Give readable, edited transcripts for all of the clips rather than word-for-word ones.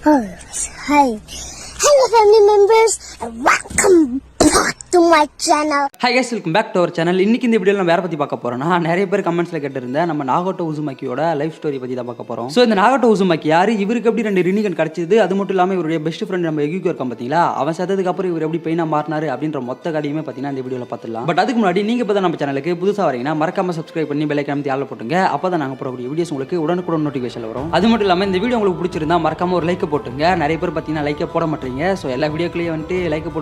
Oh, hi. Hello family members and welcome back to my channel. Hi guys, welcome back to our channel. இன்னைக்கு இந்த வீடியோல நம்ம வேற பத்தி பார்க்க போறோம்னா நிறைய பேர் கமெண்ட்ஸ்ல கேட்டிருந்த நம்ம நாகோட்டோ உசுமாக்கியோட லைஃப் ஸ்டோரி பத்தி தான் பார்க்க போறோம். சோ இந்த நாகோட்டோ உசுமாக்கி யாரு, இவருக்கு எப்படி ரெண்டு ரினிகன் கிடைச்சது, அது மட்டும் இல்லாம இவருடைய பெஸ்ட் ஃப்ரெண்ட் நம்ம எகிகோ இருக்கான் பாத்தீங்களா, அவன் செத்ததுக்கு அப்புறம் இவர் எப்படி பெயினா மாறினாரு அப்படின்ற மொத்த கதையுமே பாத்தீங்கன்னா இந்த வீடியோல பார்த்துடலாம். பட் அதுக்கு முன்னாடி நீங்க இப்ப நம்ம சேனலுக்கு புதுசா வரீங்கன்னா மறக்காம சப்ஸ்கிரைப் பண்ணி பெல் ஐகான் அமைத்து ஆல்ல போட்டுங்க. அப்பதான் நாங்க போடக்கூடிய வீடியோஸ் உங்களுக்கு உடனுக்குடன் நோட்டிஃபிகேஷன் வரும். அது மட்டும் இல்லாம இந்த வீடியோ உங்களுக்கு பிடிச்சிருந்தா மறக்காம ஒரு லைக் போட்டுங்க. நிறைய பேர் பாத்தீங்கன்னா லைக் போட மாட்டீங்க. சோ எல்லா வீடியோக்குள்ளேயே வந்துட்டு லைக்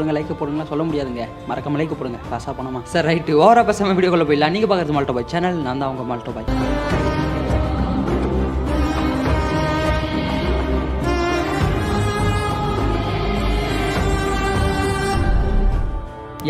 போடுங்க சொல்ல முடியாதுங்க, மறக்காம லைக் போடுங்க. காசா பண்ணுமா சார், ரைட். ஓவரா பேசாம வீடியோக்குள்ள போயிடலாம். நீங்க பாக்குறது மால்டோ பாய் சேனல், நான் தான் உங்க மால்டோ பாய்.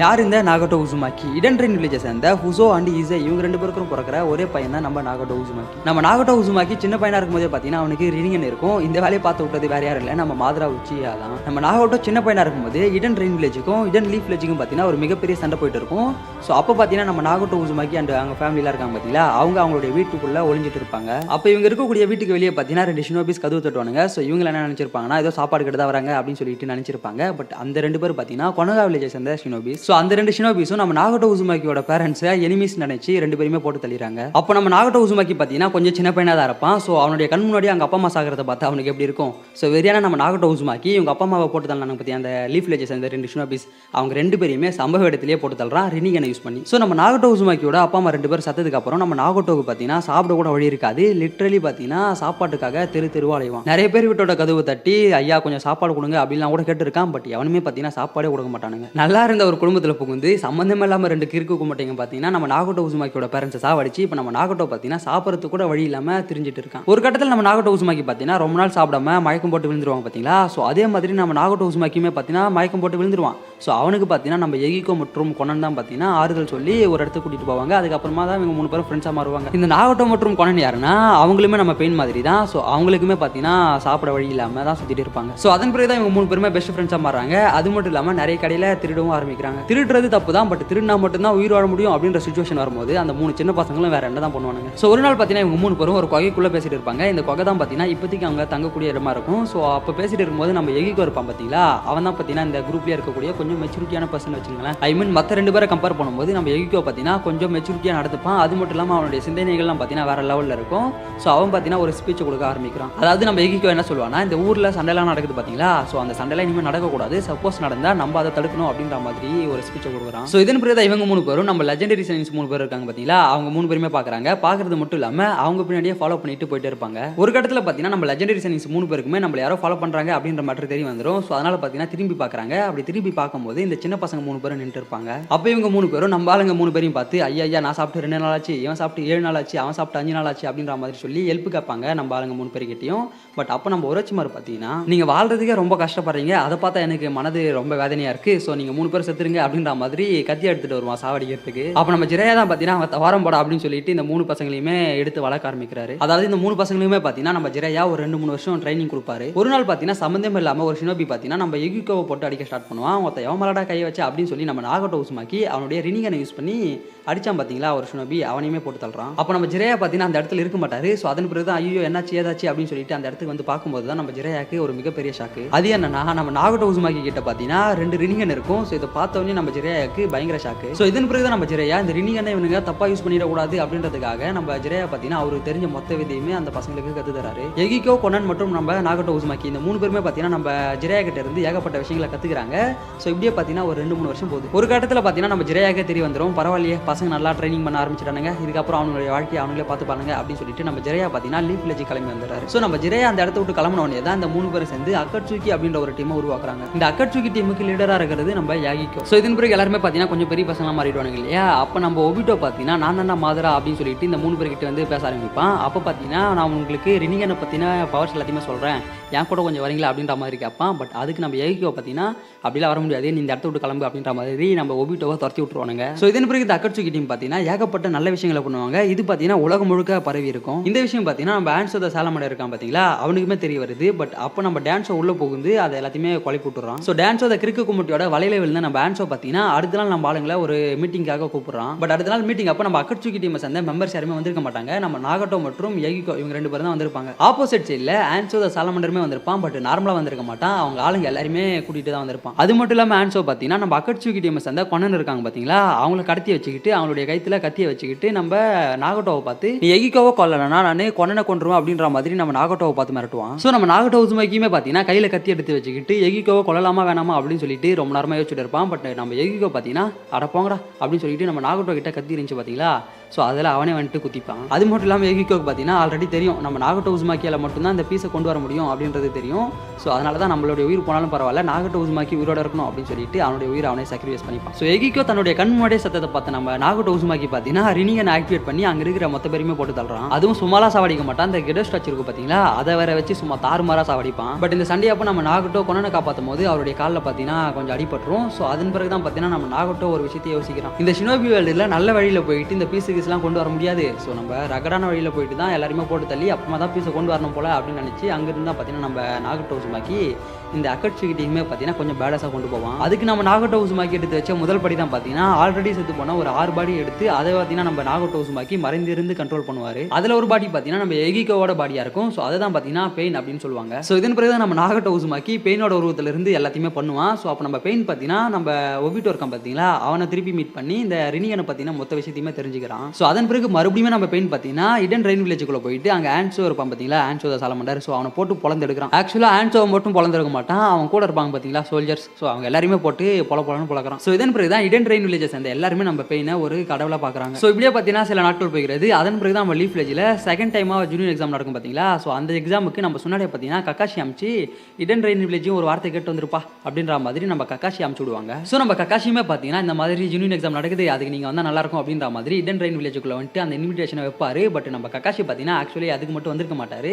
யார் இந்த நாகோட்டோ உசுமாக்கி? இடன் ரெயின் வில்லேஜை சேர்ந்த ஹுசோ அண்ட் ஈசே, இவங்க ரெண்டு பேருக்கும் பிறக்கிற ஒரே பையன் தான் நம்ம நாகோட்டோ உசுமாக்கி. நம்ம நாகோட்டோ உசுமாக்கி சின்ன பையனா இருக்கும்போதே பார்த்தீங்கன்னா அவனுக்கு ரினிகன் இருக்கும். இந்த வேலையை பார்த்து விட்டது வேற யாரும் இல்லை, நம்ம மாதரா உச்சியா தான். நம்ம நாகோட்டோ சின்ன பையனா இருக்கும்போது இடன் ரெயின் வில்லேஜுக்கும் இடன் லீஃப் வில்லேஜுக்கும் பார்த்தீங்கன்னா ஒரு மிகப்பெரிய சண்டை போயிட்டு இருக்கும். ஸோ அப்போ பார்த்தீங்கன்னா நம்ம நாகோட்டோ உசுமாக்கி அண்ட் அவங்க ஃபேமிலியில் இருக்காங்க பார்த்தீங்களா, அவங்களுடைய வீட்டுக்குள்ள ஒளிஞ்சிட்டு இருப்பாங்க. அப்போ இவங்க இருக்கக்கூடிய வீட்டுக்கு வெளியே பார்த்தீங்கன்னா ரெண்டு ஷினோபிஸ் கதவு தட்டுவானுங்க. ஸோ இவங்க என்ன நினைச்சிருப்பாங்கன்னா ஏதோ சாப்பாடு கிட்ட தான் வராங்க அப்படின்னு சொல்லிட்டு நினைச்சிருப்பாங்க. பட் அந்த ரெண்டு பேர் பார்த்தீங்கன்னா கொனகா வில்லேஜை சேர்ந்த ஷினோபிஸ். ஸோ அந்த ரெண்டு ஷினோபிஸும் நம்ம நாகோட்டோ உசுமாக்கியோட பேரண்ட்ஸை எனிமீஸ் நினைச்சு ரெண்டு பேருமே போட்டு தள்ளிடுறாங்க. அப்போ நம்ம நாகோட்டோ உசுமாக்கி பார்த்தீங்கன்னா கொஞ்சம் சின்ன பையனா தான் இருப்பான். ஸோ அவனுடைய கண் முன்னாடி அவங்க அப்பா அம்மா சாகிறத பார்த்தா அவனுக்கு எப்படி இருக்கும்? ஸோ வெறியான நம்ம நாகோட்டோ உசுமாக்கி இவங்க அப்பா அம்மாவை போட்டு தள்ளாங்க பற்றி அந்த லீஃப் வில்லேஜஸ் அந்த ரெண்டு ஷினோபிஸ் அவங்க ரெண்டு பேருமே சம்பவ இடத்திலேயே போட்டு தள்ளுறான் ரினிகனை யூஸ் பண்ணி. ஸோ நம்ம நாகோட்டோ உசுமாக்கியோட அப்பா அம்மா ரெண்டு பேர் சத்ததுக்கு அப்புறம் நம்ம நாகோட்டோவுக்கு பார்த்தீங்கன்னா சாப்பிட கூட வழி இருக்காது. லிட்ரலி பார்த்தீங்கன்னா சாப்பாட்டுக்காக தெருவா அலைவான். நிறைய பேர் வீட்டோட கதவு தட்டி ஐயா கொஞ்சம் சாப்பாடு கொடுங்க அப்படின்லாம் கூட கேட்டிருக்கான். பட் எவனுமே பார்த்தீங்கன்னா சாப்பாடே கொடுக்க மாட்டானுங்க. நல்லா இருந்த ஒரு குடும்பத்தில் புகுந்து சம்பந்தமே இல்லாமல் ரெண்டு கிறுக்கு கும்பிட்டீங்க பார்த்தீங்கன்னா நம்ம நாகோட்டோ உசுமாக்கியோட பேரண்ட்ஸை சாவடிச்சு இப்போ நம்ம நாகோட்டோ பார்த்தீங்கன்னா சாப்பிட்றதுக்கு கூட வழி இல்லாமல் திரிஞ்சிட்டு இருக்கான். ஒரு கட்டத்தில் நம்ம நாகோட்டோ உசுமாக்கி பார்த்தீங்கன்னா ரொம்ப நாள் சாப்பிடாம மயக்கம் போட்டு விழுந்துருவாங்க பார்த்தீங்களா. ஸோ அதே மாதிரி நம்ம நாகோட்டோ உசுமாக்கியுமே பார்த்தீங்கன்னா மயக்கம் போட்டு விழுந்துருவான். ஸோ அவனுக்கு பார்த்தீங்கன்னா நம்ம எகிகோ மற்றும் கொனன் தான் பார்த்தீங்கன்னா ஆறுதல் சொல்லி ஒரு இடத்துக்கு கூட்டிட்டு போவாங்க. அதுக்கப்புறமா தான் இவங்க மூணு பேரும் ஃப்ரெண்ட்ஸாக மாறுவாங்க. இந்த நாகோட்டோ மற்றும் கொனன் யாருன்னா அவங்களுமே நம்ம பெயின் மாதிரி தான். ஸோ அவங்களுக்குமே பார்த்தீங்கன்னா சாப்பிட வழி இல்லாமல் தான் சுற்றிட்டு இருப்பாங்க. ஸோ அதன் பிறகு தான் இவங்க மூணு பேருமே பெஸ்ட் ஃப்ரெண்ட்ஸாக மாறாங்க. அது மட்டும் இல்லாமல் நிறைய கடையில் திருடவும் ஆரம்பிக்கிறாங்க. திருடுறது தப்பு தான், பட் திருடினா மட்டும்தான் உயிர் வாழ முடியும் அப்படின்ற சிச்சுவேஷன் வரும்போது அந்த மூணு சின்ன பசங்களும் வேற என்ன தான் பண்ணுவாங்க. ஸோ ஒரு நாள் பார்த்தீங்கன்னா இவங்க மூணு பேரும் ஒரு குகைக்குள்ளே பேசிட்டு இருப்பாங்க. இந்த குகை தான் பார்த்தீங்கன்னா இப்போதைக்கு அவங்க தங்கக்கூடிய இடமா இருக்கும். ஸோ அப்போ பேசிட்டு இருக்கும்போது நம்ம எகிகோ இருப்பான் பார்த்தீங்களா, அவன் தான் பார்த்தீங்கன்னா இந்த குரூப்லேயே இருக்கக்கூடிய கொஞ்சம் மெச்சூரிட்டியான பர்சன் வச்சுங்களேன். ஐ மீன் மற்ற ரெண்டு பேரை கம்பேர் பண்ணும்போது நம்ம எகிகோ பார்த்தீங்கன்னா கொஞ்சம் மெச்சூரிட்டியாக நடந்துப்பான். அது மட்டும் இல்லாமல் அவனுடைய சிந்தனைகள்லாம் பார்த்தீங்கன்னா வேற லெவலில் இருக்கும். ஸோ அவன் பார்த்தீங்கன்னா ஒரு ஸ்பீச் கொடுக்க ஆரம்பிக்கிறான். அதாவது நம்ம எகிகோ என்ன சொல்லுவானா, இந்த ஊரில் சண்டைலாம் நடக்குது பார்த்தீங்களா, ஸோ அந்த சண்டைலாம் இனிமேல் நடக்கக்கூடாது, சப்போஸ் நடந்தால் நம்ம அதை தடுக்கணும் அப்படின்ற மாதிரி ஒரு ஸ்பீச்சை கொடுக்குறான். ஸோ இதன் பிறகு இவங்க மூணு பேரும் நம்ம லெஜெண்டரி சயின்ஸ் மூணு பேர் இருக்காங்க பார்த்தீங்களா, அவங்க மூணு பேருமே பார்க்குறாங்க. பார்க்கறது மட்டும் இல்லாமல் அவங்க பின்னாடியே ஃபாலோ பண்ணிட்டு போயிட்டே இருப்பாங்க. ஒரு கட்டத்தில் பார்த்தீங்கன்னா நம்ம லெஜெண்டரி சயின்ஸ் மூணு பேருக்குமே நம்ம யாரோ ஃபாலோ பண்ணுறாங்க அப்படின்ற மாதிரி தெரிய வந்துடும். ஸோ அதனால பார்த்தீங்கன்னா திரும்பி பார்க்குறாங்க. அப்படி திரும்பி பார்க்கும்போது இந்த சின்ன பசங்க மூணு பேரும் நின்று இருப்பாங்க. அப்போ இவங்க மூணு பேரும் நம்ம ஆளுங்க மூணு பேரையும் பார்த்து ஐயா நான் சாப்பிட்டு 2 நாள் ஆச்சு, இவன் சாப்பிட்டு 7 நாள் ஆச்சு, அவன் சாப்பிட்டு 5 நாள் ஆச்சு அப்படின்ற மாதிரி சொல்லி ஹெல்ப் கேட்பாங்க நம்ம ஆளுங்க மூணு பேருக்கிட்டையும். பட் அப்போ நம்ம உரைச்சிமார் பார்த்தீங்கன்னா நீங்கள் வாழ்றதுக்கே ரொம்ப கஷ்டப்படுறீங்க, அதை பார்த்தா எனக்கு மனது ரொம்ப வேதனையாக இருக்குது, ஸோ நீங்கள் மூணு பேர் செத்துருங்க அப்படின்ற மாதிரி கத்தி எடுத்துகிட்டு வருவான் சாவடிக்கிறதுக்கு. அப்போ நம்ம ஜிரையா தான் பார்த்தீங்கன்னா அவன் வாரம் போட அப்படின்னு சொல்லிட்டு இந்த மூணு பசங்களையுமே எடுத்து வளர்க்க ஆரம்பிக்கிறாரு. அதாவது இந்த மூணு பசங்களுமே பார்த்தீங்கன்னா நம்ம ஜிரையா ஒரு 2-3 வருஷம் ட்ரைனிங் கொடுப்பாரு. ஒரு நாள் பார்த்தீங்கன்னா சம்மந்தம் இல்லாமல் ஒரு ஷினோபி பார்த்தீங்கன்னா நம்ம எகிகோவை போட்டு அடிக்க ஸ்டார்ட் பண்ணுவான். அவன் எவன் மலடா கை வச்சு அப்படின்னு சொல்லி நம்ம நாகோட்டோ உசுமாக்கி அவனுடைய ரினிகனை யூஸ் பண்ணி அடிச்சான் பார்த்தீங்களா ஒரு ஷினோபி, அவனையுமே போட்டு தள்ளுறான். அப்போ நம்ம ஜிரையா பார்த்தீங்கன்னா அந்த இடத்துல இருக்க மாட்டாரு. ஸோ அதன் பிறகு தான் ஐயோ என்னாச்சு ஏதாச்சு அப்படின்னு சொல்லிட்டு அந்த இடத்துக்கு வந்து பார்க்கும்போது தான் நம்ம ஜிரையாக்கு ஒரு மிகப்பெரிய ஷாக்கு. அது என்னன்னா நம்ம நாகோட்டோ உசுமாக்கி கிட்ட பார்த்தீங்கன்னா 2 ரினிகன் இருக்கும். ஸோ இதை பார்த்தோன்னே நம்ம ஜிரையாக்கு பயங்கர ஷாக்கு. ஸோ இதன் பிறகு தான் நம்ம ஜிரையா இந்த ரினிகனை இவனுங்க தப்பா யூஸ் பண்ணிடக்கூடாது அப்படின்றதுக்காக நம்ம ஜிரையா பார்த்தீங்கன்னா அவருக்கு தெரிஞ்ச மொத்த விதையுமே அந்த பசங்களுக்கு கத்து தராரு. எகிகோ கொனன் மற்றும் நம்ம நாகோட்டோ உசுமாக்கி இந்த மூணு பேருமே பார்த்தீங்கன்னா நம்ம ஜிரையா கிட்ட இருந்து ஏகப்பட்ட விஷயங்களை கத்துக்கிறாங்க. ஸோ இப்படியே பார்த்தீங்கன்னா ஒரு 2-3 வருஷம் போகுது. ஒரு கட்டத்தில் பார்த்தீங்கன்னா நம்ம ஜிரையாக்கே தெரிய வந்துடும், பரவாயில்லையே பசங்க நல்லா ட்ரைனிங் பண்ண ஆரம்பிச்சிட்டானுங்க, இதுக்கப்புறம் அவங்களுடைய வாழ்க்கையை அவங்களே பார்த்து பாருங்க அப்படின்னு சொல்லிட்டு நம்ம ஜிரையா பார்த்தீங்கன்னா லீஃப் வில்லேஜ் கிளம்பி வந்துறாரு. ஸோ நம்ம ஜிரையா அந்த இடத்த விட்டு கிளம்பினோடனே தான் இந்த மூணு பேரும் சேர்ந்து அக்கட்சுகி அப்படின்ற ஒரு டீமை உருவாக்குறாங்க. இந்த அக்கட்சுகி டீமுக்கு லீடராக இருக்கிறது நம்ம யாகிகோ. ஸோ இதன் பிறகு எல்லாருமே பார்த்தீங்கன்னா கொஞ்சம் பெரிய பசங்களாக மாறிடுவாங்க இல்லையா. அப்போ நம்ம ஒபிட்டோ பார்த்தீங்கன்னா நான் மாதரா அப்படின்னு சொல்லிட்டு இந்த மூணு பேர்கிட்ட வந்து பேச ஆரம்பிப்பான். அப்போ பார்த்தீங்கன்னா நான் உங்களுக்கு ரினிகனை பற்றின பவர்ஸ் எல்லாத்தையுமே சொல்கிறேன், என் கூட கொஞ்சம் வரீங்களா அப்படின்ற மாதிரி கேட்பான். பட் அதுக்கு நம்ம எகிகோ பார்த்தீங்கன்னா அப்படிலாம் வர முடியாது, நீ இந்த இடத்த விட்டு கிளம்பு அப்படின்ற மாதிரி நம்ம ஒபிட்டோவை துரத்தி விட்டுருவானுங்க. ஸோ இதன் பிறகு இந்த அக்கட்சுகி டீம் பார்த்தீங்கன்னா ஏகப்பட்ட நல்ல விஷயங்களை பண்ணுவாங்க. இது பார்த்தீங்கன்னா உலகம் முழுக்க பரவி இருக்கும். இந்த விஷயம் பார்த்தீங்கன்னா நம்ம ஆன்சோ த சாலமண்டர் இருக்கான் பார்த்தீங்களா, அவனுக்குமே தெரிய வருது. பட் அப்போ நம்ம டான்ஸோ உள்ள போகுது, அதை எல்லாத்தையுமே குழப்பி விட்டுறான். ஸோ டான்ஸோ த கிறுக்கு கும்முட்டியோட வலையில விழுந்து நம்ம ஆன்சோ பார்த்தீங்கன்னா அடுத்த நாள் நம்ம ஆளுங்களை ஒரு மீட்டிங்காக கூப்பிடுறான். பட் அடுத்த நாள் மீட்டிங் அப்போ நம்ம அக்கட்சுகி டீமை சேர்ந்த மெம்பர்ஸ் யாருமே வந்திருக்க மாட்டாங்க. நம்ம நாகட்டோ மற்றும் யகிகோ இவங்க 2 பேரும் தான் வந்திருப்பாங்க. ஆப்போசிட் சைடில் ஆன்சோ த சாலமண்டருமே வந்திருப்பான். பட் நார்மலாக வந்திருக்க மாட்டான். அவங்க ஆளுங்க எல்லாருமே கூட்டிட்டு தான் வந்திருப்பான். அது மட்டும் இல்லாமல் ஆன்சோ பார்த்தீங்கன்னா நம்ம அக்கட்சுகி டீமை சேர்ந்த கொனன் இருக்காங்க பார்த்தீங்களா, அவங்களை கடத்தி வச்சுக்கிட்டு அவங்களுடைய கைத்துல கத்தியை வச்சுக்கிட்டு நம்ம நாகட்டோவை பார்த்து நீ எகிகோவை கொல்லலனா நான் கொன்னனை கொன்றுவேன் அப்படின்ற மாதிரி நம்ம நாகட்டோவை பார்த்து மிரட்டுவான். ஸோ நம்ம நாகட்டோ உசுமாக்கியுமே பார்த்தீங்கன்னா கையில கத்தி எடுத்து வச்சுக்கிட்டு எகிகோவை கொல்லலாமா வேணாமா அப்படின்னு சொல்லிட்டு ரொம்ப நேரமா யோசிச்சுட்டு இருப்பான். பட் நம்ம எகிகோ பார்த்தீங்கன்னா அடப்போங்கடா அப்படின்னு சொல்லிட்டு நம்ம நாகட்டோ கிட்ட கத்தி இருந்துச்சு பார்த்தீங்களா, ஸோ அதில் அவனே வந்துட்டு குத்திப்பான். அது மட்டும் இல்லாமல் எகிகோக்கு பார்த்தீங்கன்னா ஆல்ரெடி தெரியும் நம்ம நாகட்டோ உசுமாக்கியால் மட்டும்தான் இந்த பீஸை கொண்டு வர முடியும் அப்படின்றது தெரியும். ஸோ அதனால தான் நம்மளுடைய உயிர் போனாலும் பரவாயில்ல நாகட்டோ உசுமாக்கி உயிரோட இருக்கணும் அப்படின்னு சொல்லிட்டு அவனுடைய உயிரை அவனே சாக்ரிஃபைஸ் பண்ணிப்பான். ஸோ எகிகோ தன்னுடைய கண் முன்னாடியே சத்தத்தை பார்த்து நம்ம நாகட்டோ உசுமாக்கி பார்த்தீங்கன்னா ரினிகன் ஆக்டிவேட் பண்ணி அங்கே இருக்கிற மொத்த பேருமே போட்டு தள்ளுறான். அதுவும் சும்மாலாம் சாவடிக்க மாட்டான். அந்த கெடோ ஸ்டாச்சு இருக்கு பார்த்தீங்களா, அதை வேற வச்சு சும்மா தாறுமாறா சாவடிப்பான். பட் இந்த சண்டே அப்போ நம்ம நாகட்டோ கொனனை காப்பாற்றும் போது அவருடைய காலில் பார்த்தீங்கன்னா கொஞ்சம் அடிபட்டுரும். ஸோ அதன் பிறகு தான் பார்த்தீங்கன்னா நம்ம நாகட்டோ ஒரு விஷயத்தை யோசிக்கிறான். இந்த ஷினோபி வேர்ல்டில் நல்ல வழியில் போயிட்டு இந்த பீஸுலாம் கொண்டு வர முடியாது. ஸோ நம்ம ரகடான வழியில் போயிட்டு தான் எல்லாருமே போட்டு தள்ளி அப்புறமா தான் பீஸை கொண்டு வரணும் போல அப்படின்னு நினச்சி அங்கிருந்து தான் பார்த்தீங்கன்னா நம்ம நாகட்டோ உசுமாக்கி இந்த அக்கட்சுகி டீமே பார்த்தீங்கன்னா கொஞ்சம் பேடஸாக கொண்டு போவான். அதுக்கு நம்ம நாகட்டோ உசுமாக்கி எடுத்து வச்ச முதல் படி தான் பார்த்தீங்கன்னா ஆல்ரெடி செத்து போன ஒரு 6 பாடி எடுத்து அதை பார்த்தீங்கன்னா நம்ம நாகட்டோ உசுமாக்கி மறைந்திருந்து கண்ட்ரோல் பண்ணுவார். அதில் ஒரு பாடி பார்த்தீங்கன்னா நம்ம எகிகோவோட பாடியாக இருக்கும். ஸோ அதை தான் பார்த்தீங்கன்னா பெயின் அப்படின்னு சொல்லுவாங்க. ஸோ இதன் பிறகு தான் நம்ம நாகட்டோ உசுமாக்கி பெயினோட உருவத்திலிருந்து எல்லாத்தையுமே பண்ணுவான். ஸோ அப்போ நம்ம பெயின் பார்த்தீங்கன்னா நம்ம ஒபிட்டோ இருக்கான் பார்த்தீங்களா, அவனை திருப்பி மீட் பண்ணி இந்த ரினிகனை பார்த்தீங்கன்னா மொத்த விஷயத்தையுமே தெரிஞ்சுக்கிறான். ஸோ அதன் பிறகு மறுபடியும் நம்ம பெயின் பார்த்தீங்கன்னா இடன் ரெயின் வில்லேஜுக்குள்ள போயிட்டு அங்கே ஆன்சோ இருப்பான் பார்த்தீங்களா, ஆன்சோ த சாலமண்டர். ஸோ அவனை போட்டு பொழந்து எடுக்கிறான். ஆக்சுவலாக ஆன்சோவை மட்டும் பொழந்தெடுக்க மாட்டான், அவன் கூட இருப்பாங்க பார்த்தீங்களா சோல்ஜர்ஸ். ஸோ அவங்க எல்லாருமே போட்டு பொழன்னு பொழக்கிறான். ஸோ இதன் பிறகு தான் இடன் ரெயின் வில்லேஜஸ் அந்த எல்லாருமே நம்ம பெயினை ஒரு கடவுளாக பார்க்குறாங்க. ஸோ இப்படியே பார்த்தீங்கன்னா சில நாட்கள் போகிறது. அதன் பிறகு தான் நம்ம லீஃப் வில்லேஜில் செகண்ட் டைமாக ஜூனியர் எக்ஸாம் நடக்கும் பார்த்தீங்களா. ஸோ அந்த எக்ஸாமுக்கு நம்ம முன்னாடியே பார்த்தீங்கன்னா கக்காஷி அமிச்சு இடன் ரெயின் வில்லேஜும் ஒரு வார்த்தை கேட்டு வந்துருப்பா அப்படின்ற மாதிரி நம்ம கக்காஷி அமிச்சு விடுவாங்க. ஸோ நம்ம கக்காஷியுமே பார்த்தீங்கன்னா இந்த மாதிரி ஜூனியர் எக்ஸாம் நடக்குது, அதுக்கு நீங்கள் வந்தால் நல்லா இருக்கும் அப்படின்ற மாதிரி இடன் ரெயின் வில்லேஜுக்குள்ள வந்துட்டு அந்த இன்விடேஷனை வைப்பாரு. பட் நம்ம கக்காஷி பார்த்தீங்கன்னா ஆக்சுவலி அதுக்கு மட்டும் வந்திருக்க மாட்டார்.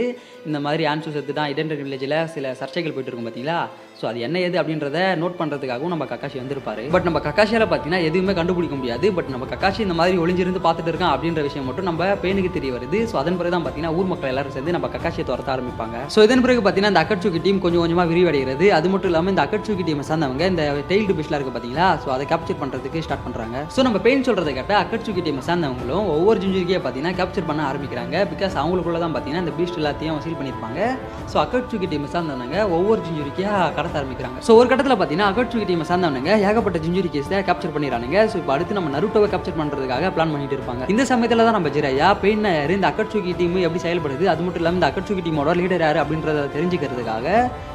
இந்த மாதிரி ஆன்சோ செத்து தான் இடன் ரெயின் வில்லேஜில் சில சர்ச்சைகள் போயிட்டு இருக்கும் பார்த்தீங்களா. ஸோ அது என்ன ஏது அப்படின்றத நோட் பண்ணுறதுக்காகவும் நம்ம கக்காஷி வந்திருப்பாரு. பட் நம்ம கக்காஷியால் பார்த்தீங்கன்னா எதுவுமே கண்டுபிடிக்க முடியாது. பட் நம்ம கக்காஷி இந்த மாதிரி ஒளிஞ்சிருந்து பார்த்துட்டு இருக்கான் அப்படின்ற விஷயம் மட்டும் நம்ம பெயினுக்கு தெரிய வருது. ஸோ அதன் பிறகு தான் பார்த்தீங்கன்னா ஊர் மக்கள் எல்லாரும் சேர்ந்து நம்ம கக்காஷியை துரத்த ஆரம்பிப்பாங்க. ஸோ இதன் பிறகு பார்த்தீங்கன்னா இந்த அக்கட்சுகி டீம் கொஞ்சம் கொஞ்சமாக விரிவடைகிறது. அது மட்டும் இல்லாமல் இந்த அக்கட்சுகி டீமை சார்ந்தவங்க இந்த டெய்ல்டு பிஷ்லாம் இருக்குது பார்த்தீங்களா, ஸோ அதை கேப்சர் பண்ணுறதுக்கு ஸ்டார்ட் பண்ணுறாங்க. ஸோ நம்ம பெயின் சொல்கிறத கேட்ட அக்கட்சுகி டீமை சார்ந்தவங்களும் ஒவ்வொரு ஜிஞ்சுரிக்கையை பார்த்தீங்கன்னா கேப்சர் பண்ண ஆரம்பிக்கிறாங்க. பிகாஸ் அவங்களுக்குள்ள தான் பார்த்தீங்கன்னா இந்த பீஸ்ட் எல்லாத்தையும் சீல் பண்ணியிருப்பாங்க. ஸோ அக்கட்சுகி டீமை சார்ந்தவங்க ஒவ்வொரு ஜிஞ்சுரிக்கையாக கடத்த ஆரம்பிக்கிறாங்க. ஸோ ஒரு கட்டத்தில் பார்த்தீங்கன்னா அக்கட்சுகி டீமை சார்ந்தவங்க ஏகப்பட்ட ஜிஞ்சுரி கேஸை கேப்சர் பண்ணிடுறாங்க. ஸோ இப்போ அடுத்து நம்ம நருட்டோவை கேப்சர் பண்ணுறதுக்காக பிளான் பண்ணிட்டு இருப்பாங்க. இந்த சமயத்தில் தான் நம்ம ஜிரையா பெயின் யார், இந்த அக்கட்சுகி டீம் எப்படி செயல்படுது, அது மட்டும் இல்லாமல் இந்த அக்கட்சுகி டீமோட லீடர் யார் அப்படின்றத தெரிஞ்சுக்கிறதுக்காக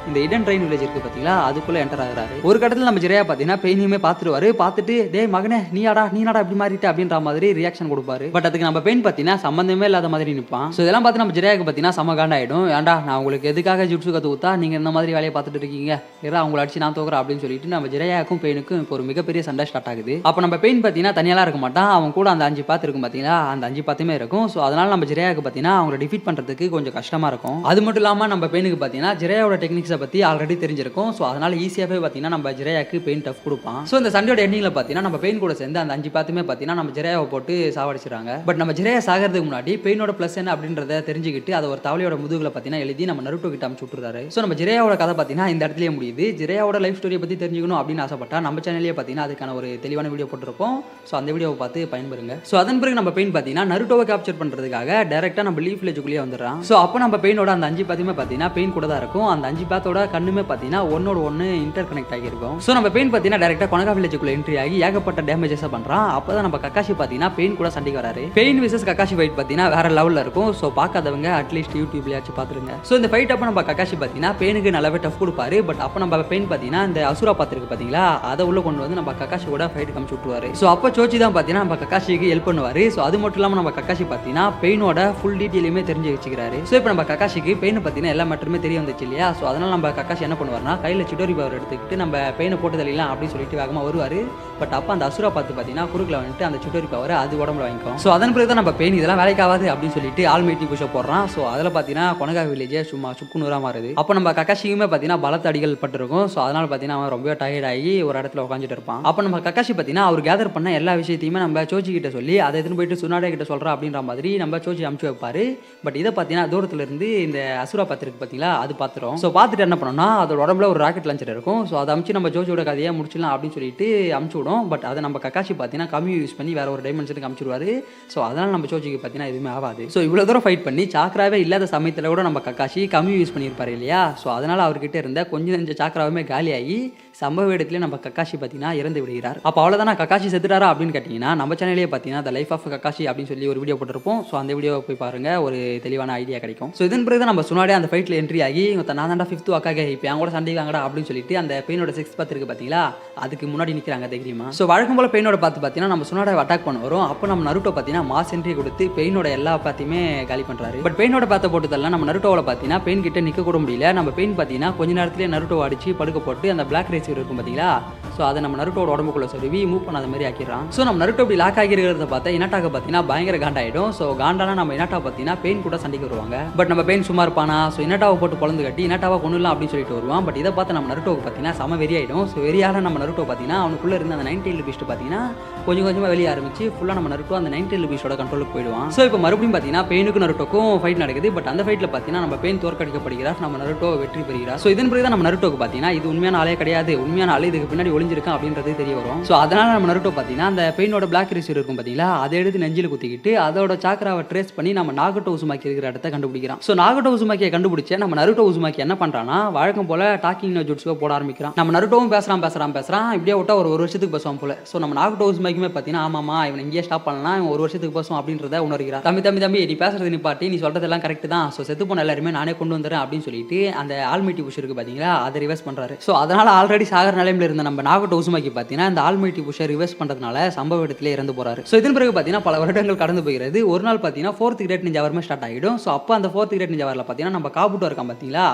இந்த இடன் ரெயின் வில்லேஜ் இருக்குது பார்த்தீங்களா, அதுக்குள்ளே என்டர் ஆகிறாரு. ஒரு கட்டத்தில் நம்ம ஜிரையா பார்த்தீங்கன்னா பெயினையுமே பார்த்துருவாரு. பார்த்துட்டு டே மகனே நீயாடா இப்படி மாறிட்டு அப்படின்ற மாதிரி ரியாக்ஷன் கொடுப்பாரு. பட் அதுக்கு நம்ம பெயின் பார்த்தீங்கன்னா சம்மந்தமே இல்லாத மாதிரி நிற்பான். ஸோ இதெல்லாம் பார்த்து நம்ம ஜிரையாக்கு பார்த்தீங்கன்னா செம காண்டாயிடும். ஏன்டா நான் உங்களுக்கு எதுக்காக ஜுட்சு கற்று ஊத்தா நீங்கள் இந்த மாதிரி வேலையை பார்த்துட்டு இருக்கீங்க, ஏன்னா அவங்களை அடிச்சு நான் தோக்குறேன் அப்படின்னு சொல்லிட்டு நம்ம ஜிரையாக்கும் பெயினுக்கும் இப்போ ஒரு மிகப்பெரிய சண்டை ஸ்டார்ட் ஆகுது. அப்போ நம்ம பெயின் பார்த்தீங்கன்னா தனியாலாம் இருக்க மாட்டான், அவன் கூட அந்த 5 பாத்து இருக்கும் பார்த்தீங்களா, அந்த 5 பாத்துமே இருக்கும். ஸோ அதனால நம்ம ஜிரையாவுக்கு பார்த்தீங்கன்னா அவங்களை டிஃபீட் பண்ணுறதுக்கு கொஞ்சம் கஷ்டமாக இருக்கும். அது மட்டும் இல்லாமல் நம்ம பெயினுக்கு பார்த்தீங்கன்னா ஜிரையாவோட டெக்னிக்ஸை பற்றி ஆல்ரெடி தெரிஞ்சிருக்கும். ஸோ அதனால ஈஸியாகவே பார்த்தீங்கன்னா நம்ம ஜிரையாக்கு பெயின் டஃப் கொடுப்பான். ஸோ இந்த சண்டையோட எண்டிங்கில் பார்த்தீங்கன்னா நம்ம பெயின் கூட சேர்ந்து அந்த 5 பாத்துமே பார்த்தீங்கன்னா நம்ம ஜிரையாவை போட்டு சாவடிச்சிடறாங்க. பட் நம்ம ஜிரையா சாகிறதுக்கு முன்னாடி பெயினோட ப்ளஸ் என்ன அப்படின்றத தெரிஞ்சுக்கிட்டு அதை ஒரு தவளையோட முதுகுல பார்த்தீங்கன்னா எழுதி நம்ம நருட்டோ கிட்ட அனுப்பிச்சு விட்டுறாரு. ஸோ நம்ம ஜிரையாவோட கதை பார்த்தீங்கன்னா இந்த இடத்துலயே முடியுது. ஜிரையாவோட லைஃப் ஸ்டோரியை பற்றி தெரிஞ்சுக்கணும் அப்படின்னு ஆசைப்பட்டா நம்ம சேனல்லேயே பார்த்தீங்கன்னா அதுக்கான ஒரு தெளிவான வீடியோ போட்டிருப்போம். ஸோ அந்த வீடியோவை பார்த்து பயன்பெறுங்க. ஸோ அதன் பிறகு நம்ம பெயின் பார்த்தீங்கன்னா நருட்டோவை கேப்சர் பண்ணுறதுக்காக டேரெக்டாக நம்ம லீஃப் வில்லேஜுக்குள்ளேயே வந்துடுறான். ஸோ அப்போ நம்ம பெயினோட அந்த 5 பாத்துமே பார்த்தீங்கன்னா பெயின் கூட தான் இருக்கும். அந்த 5 பாத்தோட கண்ணுமே பார்த்தீங்கன்னா ஒன்னோட ஒன்று இன்டர் கனெக்ட் ஆகியிருக்கும். ஸோ நம்ம பெயின் பார்த்தீங்கன்னா டேரெக்டாக கொனகா வில்லேஜுக்குள்ள என்ட்ரி ஆகி ஏகப்பட்ட டேமேஜஸாக பண்ணுறான். அப்போ தான் நம்ம கக்காஷி பார்த்தீங்கன்னா பெயின் கூட சண்டைக்கு வராரு. பெயின் விசஸ் கக்காஷி ஃபைட் பார்த்தீங்கன்னா வேற லெவலில் இருக்கும். ஸோ பார்க்காதவங்க அட்லீஸ்ட் யூடியூப்லயாச்சும் பார்த்துருங்க. ஸோ இந்த ஃபைட் அப்போ நம்ம கக்காஷி பார்த்தீங்கன்னா பெயினுக்கு நல்லாவே டஃப் கொடுப்பாரு. பட் அப்போ நம்ம பெயின் பார்த்தீங்கன்னா இந்த அசுரா பார்த்துருக்கு பார்த்தீங்களா, அதை உள்ள கொண்டு வந்து நம்ம கக்காஷி கூட ஃபைட் காமிச்சு விட்டுருவாரு. ஸோ அப்போ சோச்சி தான் பார்த்தீங்கன்னா நம்ம கக்காஷிக்கு ஹெல்ப் பண்ணுவார். ஸோ அது மட்டும் இல்லாமல் நம்ம கக்காஷி பார்த்தீங்கன்னா பெயினோட ஃபுல் டீட்டெயிலுமே தெரிஞ்சு வச்சுக்கிறாரு. ஸோ இப்போ நம்ம கக்காஷிக்கு பெயினை பார்த்தீங்கன்னா எல்லா மட்டுமே தெரிய வந்துச்சு இல்லையா. ஸோ அதனால நம்ம கக்காஷி என்ன பண்ணுவார்னா கையில் சிட்டோரி பவர் எடுத்துக்கிட்டு நம்ம பெயினை போட்டு தள்ளிடலாம் அப்படின்னு சொல்லிட்டு வேகமாக வருவார். பட் அப்போ அந்த அசுரா பார்த்து பார்த்தீங்கன்னா குறுக்கில் வந்துட்டு அந்த சிட்டோரி பவர் அது உடம்புல வாங்கிக்கும். ஸோ அதன் பிறகு தான் நம்ம பெயின் இதெல்லாம் வேலைக்காகாது அப்படின்னு சொல்லிட்டு ஆல் மீட்டிங் புஷ் போடுறான். ஸோ அதில் பார்த்தீங்கன்னா கொனகா வில்லேஜே சும்மா சுக்குநூறாக மாறுது. அப்போ நம்ம கக்காஷிக்குமே பார்த்தீங்கன்னா பார்த்தீங்கன்னா பலத்த அடிகள் பட்டிருக்கும். ஸோ அதனால பார்த்தீங்கன்னா அவன் ரொம்ப டயர்ட் ஆகி ஒரு இடத்துல உட்காந்துட்டு இருப்பான். அப்போ நம்ம கக்காஷி பார்த்தீங்கன்னா அவர் கேதர் பண்ண எல்லா விஷயத்தையுமே நம்ம சோச்சி கிட்ட சொல்லி அதை எடுத்துன்னு போயிட்டு சுனாடே கிட்ட சொல்கிறா அப்படின்ற மாதிரி நம்ம சோச்சி அமுச்சு வைப்பாரு. பட் இதை பார்த்தீங்கன்னா தூரத்துல இருந்து இந்த அசுரா பார்த்துருக்கு பார்த்தீங்களா, அது பார்த்துரும். ஸோ பார்த்துட்டு என்ன பண்ணோம்னா அதோட உடம்புல ஒரு ராக்கெட் லான்ச்சர் இருக்கும். ஸோ அதை அமுச்சு நம்ம ஜோஜியோட கதையை முடிச்சிடலாம் அப்படின்னு சொல்லிட்டு அமுச்சு விடும். பட் அதை நம்ம கக்காஷி பார்த்தீங்கன்னா கம்மி யூஸ் பண்ணி வேற ஒரு டைமென்ஷனுக்கு அமுச்சிடுவாரு. ஸோ அதனால நம்ம சோச்சிக்கு பார்த்தீங்கன்னா எதுவுமே ஆகாது. ஸோ இவ்வளோ தூரம் ஃபைட் பண்ணி சாக்ராவே இல்லாத சமயத்தில் கூட நம்ம கக்காஷி கம்மி யூஸ் பண்ணியிருப்பாரு இல்லையா. ஸோ அதனால அவர்கிட்ட இருந்த கொஞ்சம் நெஞ்ச சாக்ராவுமே காலியாகி சம்பவ இடத்துல நம்ம கக்காஷி பார்த்தீங்கன்னா இறந்து விடுகிறார். அப்போ அவ்வளோதான் கக்காஷி செத்துட்டாரா அப்படின்னு கேட்டிங்கன்னா நம்ம சேனலே பார்த்தீங்கன்னா த லைஃப் ஆஃப் கக்காஷி அப்படின்னு சொல்லி ஒரு வீடியோ போட்டிருப்போம். ஸோ அந்த வீடியோ போய் பாருங்க, ஒரு தெளிவான ஐடியா கிடைக்கும். ஸோ இதன் பிறகு நம்ம சுனாடே அந்த ஃபைட்டில் என்ட்ரி ஆகி நான் தாண்டா 5th அக்காக இப்போ என் கூட சண்டை வாங்கடா அப்படின்னு சொல்லிட்டு அந்த பெயினோட 6th பாத் இருக்கு பார்த்தீங்களா, அதுக்கு முன்னாடி நிற்கிறாங்க தைரியமா. ஸோ வழக்கம் போல பெயினோட பார்த்து பார்த்தீங்கன்னா நம்ம சுனாடே அட்டாக் பண்ண வரும். அப்போ நம்ம நருட்டோ பார்த்தீங்கன்னா மாஸ் என்ட்ரி கொடுத்து பெயினோட எல்லா பார்த்தையுமே காலி பண்ணுறாரு. பட் பெயினோட பார்த்த போட்டதெல்லாம் நம்ம நருட்டோவில் பார்த்தீங்கன்னா பெயின் கிட்ட நிற்க கூட முடியல. நம்ம பெயின் பார்த்தீங்கன்னா கொஞ்ச நேரத்திலே நருட்டோ அடிச்சு படுக்க போட்டு அந்த பிளாக் ரேஸ் இருக்கும் பார்த்தீங்களா, ஸோ அதை நம்ம நருட்டோட உடம்புக்குள்ள சொருவி மூவ் பண்ணாத மாதிரி ஆக்கிடுறான். ஸோ நம்ம நருட்டோ இப்படி லாக் ஆகிருக்கிறத பார்த்தா இனாட்டாக பார்த்தீங்கன்னா பயங்கர காண்டாயிடும். ஸோ காண்டானா நம்ம இனாட்டா பார்த்தீங்கன்னா பெயின் கூட சண்டைக்கு வருவாங்க. பட் நம்ம பெயின் சும்மா இருப்பானா, ஸோ இனாட்டாவை போட்டு பொழந்து கட்டி இனாட்டாவை கொண்டுலாம் அப்படின்னு சொல்லிட்டு வருவான். பட் இதை பார்த்து நம்ம நருட்டோவுக்கு பார்த்தீங்கன்னா செம வெறியாயிடும். ஸோ வெறியான நம்ம நருட்டோ பார்த்தீங்கன்னா அவனுக்குள்ள இருந்த அந்த 9 tailed beast பார்த்தீங்கன்னா கொஞ்சம் கொஞ்சமாக வெளியே ஆரம்பிச்சு ஃபுல்லாக நம்ம நருட்டோ அந்த 9 tailed beastோட கண்ட்ரோலுக்கு போயிடுவான். ஸோ இப்போ மறுபடியும் பார்த்தீங்கன்னா பெயினுக்கும் நருட்டோக்கும் ஃபைட் நடக்குது. பட் அந்த ஃபைட்டில் பார்த்தீங்கன்னா நம்ம பெயின் தோற்கடிக்கப்படுகிறார், நம்ம நருட்டோ வெற்றி பெறுகிறார். ஸோ இதன் பிறகு தான் நம்ம நருட்டோக்கு பார்த்தீங்கன்னா இது உண்மையான ஆளே கிடையாது, உண்மையான ஆளு இதுக்கு பின்னாடி ஒளிஞ்சிருக்கான் அப்படின்றது தெரிய வரும். ஸோ அதனால நம்ம நருட்டோ பார்த்தீங்கன்னா அந்த பெயினோட பிளாக் ரேஸ் இருக்கும் பார்த்தீங்களா, அதை எடுத்து நெஞ்சில் குத்திக்கிட்டு அதோட சாக்ராவை ட்ரேஸ் பண்ணி நம்ம நாகட்டோ உசுமாக்கி இருக்கிற இடத்த கண்டுபிடிக்கிறான். ஸோ நாகட்டோ உசுமாக்கியை கண்டுபிடிச்ச நம்ம நருட்டோ உசுமாக்கி என்ன பண்றான்னா வழக்கம் போல டாக்கிங் நோ ஜுட்ஸுவை போட ஆரம்பிக்கிறான். நம்ம நருட்டோவும் பேசுறான் இப்படியே விட்டா ஒரு வருஷத்துக்கு பேசுவான் போல. ஸோ நம்ம நாகட்டோ உசுமாக்கியுமே பார்த்தீங்கன்னா ஆமாமா இவன் இங்கேயே ஸ்டாப் பண்ணலாம், இவன் ஒரு வருஷத்துக்கு பேசுவோம் அப்படின்றத உணர்கிறான். தம்பி நீ பேசுறது நிப்பாட்டி, நீ சொல்றதெல்லாம் கரெக்ட் தான். ஸோ செத்து போன எல்லாருமே நானே கொண்டு வந்துறேன் அப்படின்னு சொல்லிட்டு அந்த ஆல்மைட்டி புஷ் இருக்கு பார்த்தீங்களா, அதை ரிவர்ஸ் பண்றாரு. ஸோ அதனால ஆல்ரெடி சாகர நிலைமையில இருந்த நம்ம நாகட்டோ உசுமாக்கி பார்த்தீங்கன்னா இந்த ஆல்மைட்டி புஷை ரிவர்ஸ் பண்றதுனால சம்பவ இடத்துல இறந்து போறாரு. ஸோ இதன் பிறகு பார்த்தீங்கன்னா பல வருடங்கள் கடந்து போகிறது. ஒரு நாள் பார்த்தீங்கன்னா 4th grade ninja war start ஆகிடும். ஸோ அப்போ அந்த 4th கிரேட் நிஞ்சா வாரில் பார்த்தீங்கன்னா நம்ம காபுட்டோ இருக்கான் பார்த்தீங்களா,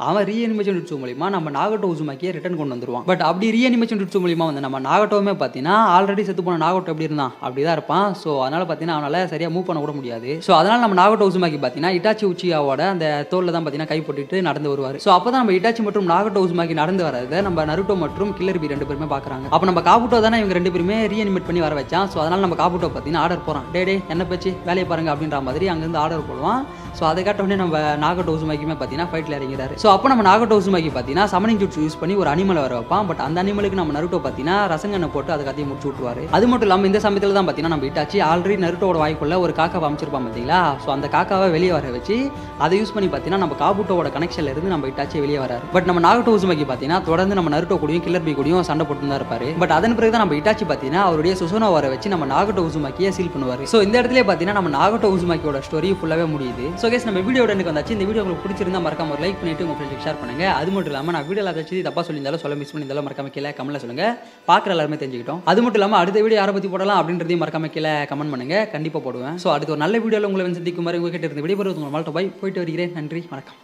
அவன் ரீஅனிமேஷன் டுட்ஸு மூலியமா நம்ம நாகட்டோ உசுமாக்கியை ரிட்டர்ன் கொண்டு வந்துருவான். பட் அப்படி ரீஅனிமேஷன் டுட்ஸு மூலியமா வந்து நம்ம நாகட்டோவுமே பார்த்தீங்கன்னா ஆல்ரெடி செத்து போன நாகட்டோ எப்படி இருந்தான் அப்படிதான் இருப்பான். ஸோ அதனால பார்த்தீங்கன்னா அவனால சரியா மூவ் பண்ண கூட முடியாது. ஸோ அதனால நம்ம நாகட்டோ உசுமாக்கி பார்த்தீங்கன்னா இட்டாச்சி உச்சியாவோட அந்த தோல்ல தான் பார்த்தீங்கன்னா கை போட்டுட்டு நடந்து வருவார். ஸோ அப்போ தான் நம்ம இட்டாச்சி மற்றும் நாகட்டோ உசுமாக்கி நடந்து வரதை நம்ம நருட்டோ மற்றும் கில்லர் பி 2 பேருமே பார்க்குறாங்க. அப்போ நம்ம காபுட்டோ தானே இவங்க 2 பேருமே ரீஅனிமேட் பண்ணி வர வச்சான். ஸோ அதனால நம்ம காபுட்டோ பார்த்தீங்கன்னா ஆர்டர் போகிறான், டே என்ன பேச்சு வேலையை பாருங்க அப்படின்ற மாதிரி அங்கேருந்து ஆர்டர் போடுவான். ஸோ அதை காட்டோடனே நம்ம நாகட்டோ உசுமாக்கியுமே பார்த்தீங்கன்னா ஃபைட்டில் இறங்கிறாரு. ஸோ அப்போ நம்ம நாகட்டோ உசுமாக்கி பார்த்தீங்கன்னா சமனிங் ஜுட்ஸ் யூஸ் பண்ணி ஒரு அனிமலை வர வைப்பான். பட் அந்த அனிமலுக்கு நம்ம நருட்டோ பார்த்தீங்கன்னா ரசங்கண்ணை போட்டு அதை கதையை முடிச்சு விட்டுருவாரு. அது மட்டும் இல்லாமல் இந்த சமயத்தில் தான் பார்த்தீங்கன்னா நம்ம இட்டாச்சி ஆல்ரெடி நருட்டோட வாய்க்குள்ள ஒரு காக்காவை அமைச்சிருப்பான் பார்த்தீங்களா. ஸோ அந்த காக்காவை வெளியே வர வச்சு அதை யூஸ் பண்ணி பார்த்தீங்கன்னா நம்ம காபுட்டோட கனெக்ஷன்ல இருந்து நம்ம இட்டாச்சி வெளியே வராரு. பட் நம்ம நாகட்டோ உசுமாக்கி பார்த்தீங்கன்னா தொடர்ந்து நம்ம நருட்டோ கூடயும் கில்லர் பி கூடயும் சண்டை போட்டு தான் இருப்பாரு. பட் அதன் பிறகு தான் நம்ம இட்டாச்சி பார்த்தீங்கன்னா அவருடைய சுசோனோ வர வச்சு நம்ம நாகட்டோ உசுமாக்கியை சீல் பண்ணுவார். ஸோ இந்த இடத்துல பார்த்தீங்கன்னா நம்ம நாகட்டோ உசுமாக்கியோட ஸ்டோரி ஃபுல்லாகவே முடியுது. ஸோ கேஸ் நம்ம வீடியோட எனக்கு வந்தாச்சு. இந்த வீடியோ உங்களுக்கு பிடிச்சிருந்தா மறக்காம ஒரு லைக் பண்ணிட்டு உங்க ஃப்ரெண்ட்ஸ்க்கு ஷேர் பண்ணுங்க. அது மட்டும் இல்லாமல் நான் வீடியோவில் ஏதாச்சும் தப்பா சொல்லியிருந்தாலும் சொல்ல மிஸ் பண்ணியிருந்தாலும் மறக்காம கீழே கமெண்ட்ல சொல்லுங்க, பார்க்குற எல்லாருமே தெரிஞ்சுக்கிட்டோம். அது மட்டும் இல்லாமல் அடுத்த வீடியோ யாரை பற்றி போடலாம் அப்படின்றதையும் மறக்காம கீழே கமெண்ட் பண்ணுங்க, கண்டிப்பாக போடுவேன். ஸோ அடுத்த ஒரு நல்ல வீடியோவில் உங்களை சந்திக்கும் மாதிரி உங்ககிட்ட இருந்து விடைபெறுவது உங்கள் மால்ட்ட பாய் போயிட்டு வருகிறேன். நன்றி, வணக்கம்.